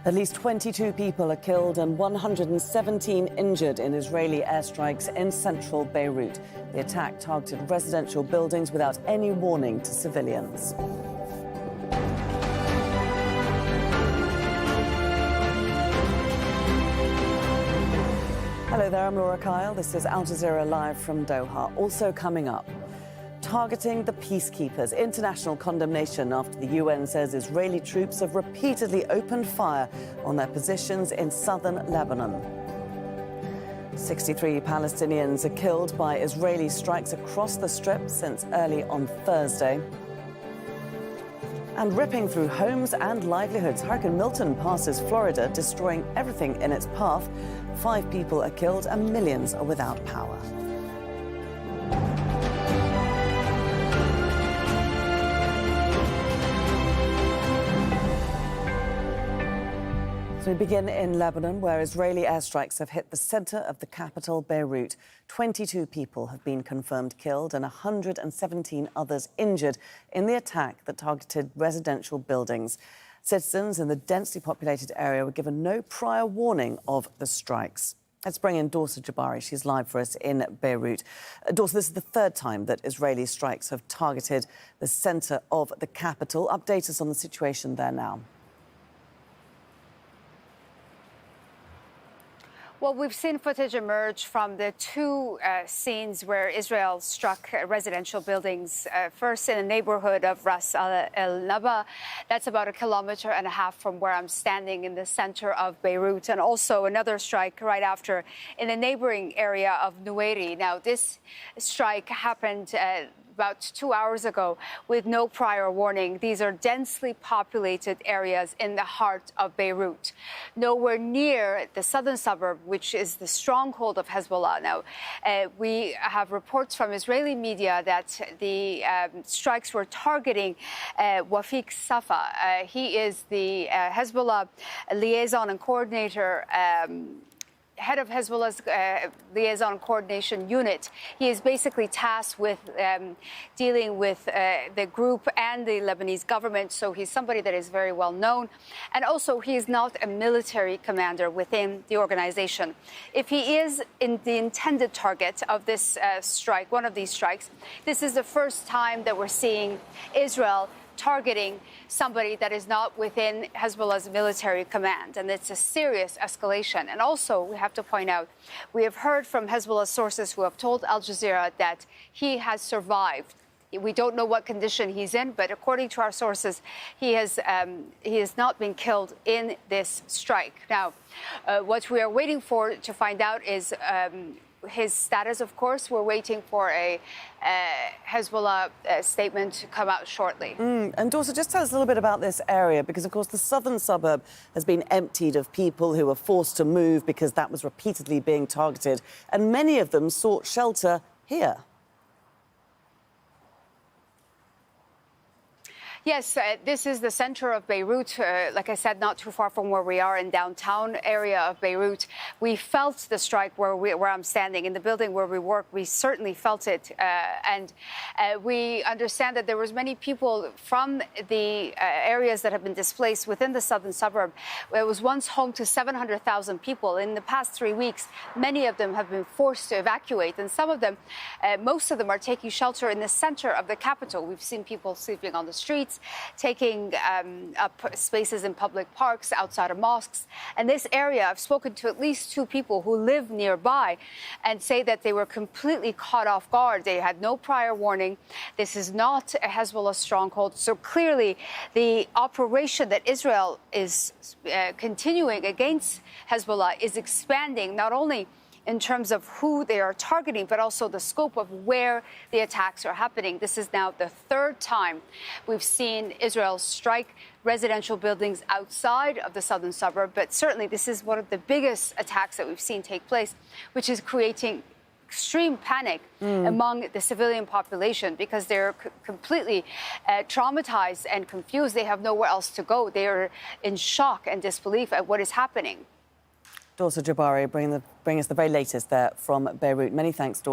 At least 22 people are killed and 117 injured in Israeli airstrikes in central Beirut. The attack targeted residential buildings without any warning to civilians. Hello there, I'm Laura Kyle. This is Al Jazeera live from Doha. Also coming up, targeting the peacekeepers. International condemnation after the UN says Israeli troops have repeatedly opened fire on their positions in southern Lebanon. 63 Palestinians are killed by Israeli strikes across the Strip since early on Thursday. And ripping through homes and livelihoods, Hurricane Milton passes Florida, destroying everything in its path. 5 people are killed and millions are without power. We begin in Lebanon, where Israeli airstrikes have hit the centre of the capital, Beirut. 22 people have been confirmed killed and 117 others injured in the attack that targeted residential buildings. Citizens in the densely populated area were given no prior warning of the strikes. Let's bring in Dorsa Jabbari. She's live for us in Beirut. Dorsa, this is the third time that Israeli strikes have targeted the centre of the capital. Update us on the situation there now. Well, we've seen footage emerge from the two scenes where Israel struck residential buildings. First, in a neighbourhood of Ras el Nabaa. That's about 1.5 kilometers from where I'm standing in the centre of Beirut. And also another strike right after in a neighbouring area of Nweiri. Now, this strike happened about 2 hours ago with no prior warning. These are densely populated areas in the heart of Beirut, nowhere near the southern suburb, which is the stronghold of Hezbollah. Now, we have reports from Israeli media that the strikes were targeting Wafik Safa. He is the Hezbollah liaison and coordinator, head of Hezbollah's liaison coordination unit. He is basically tasked with dealing with the group and the Lebanese government, so he's somebody that is very well known. And also, he is not a military commander within the organization. If he is in the intended target of this strike, one of these strikes, this is the first time that we're seeing Israel targeting somebody that is not within Hezbollah's military command. And it's a serious escalation. And also, we have to point out, we have heard from Hezbollah sources who have told Al Jazeera that he has survived. We don't know what condition he's in, but according to our sources, he has not been killed in this strike. Now, what we are waiting for to find out is his status. Of course, we're waiting for a Hezbollah statement to come out shortly. And Dorsa, just tell us a little bit about this area, because, of course, the southern suburb has been emptied of people who were forced to move because that was repeatedly being targeted, and many of them sought shelter here. Yes, this is the center of Beirut. Like I said, not too far from where we are in downtown area of Beirut. We felt the strike where I'm standing in the building where we work. We certainly felt it, and we understand that there was many people from the areas that have been displaced within the southern suburb. It was once home to 700,000 people. In the past 3 weeks, many of them have been forced to evacuate, and some of them, most of them, are taking shelter in the center of the capital. We've seen people sleeping on the streets, taking up spaces in public parks, outside of mosques. And this area, I've spoken to at least 2 people who live nearby and say that they were completely caught off guard. They had no prior warning. This is not a Hezbollah stronghold. So clearly, the operation that Israel is continuing against Hezbollah is expanding, not only in terms of who they are targeting, but also the scope of where the attacks are happening. This is now the 3rd time we've seen Israel strike residential buildings outside of the southern suburb. But certainly this is one of the biggest attacks that we've seen take place, which is creating extreme panic among the civilian population, because they're completely traumatized and confused. They have nowhere else to go. They are in shock and disbelief at what is happening. Dorsa Jabbari, bring us the very latest there from Beirut. Many thanks, Dorsa.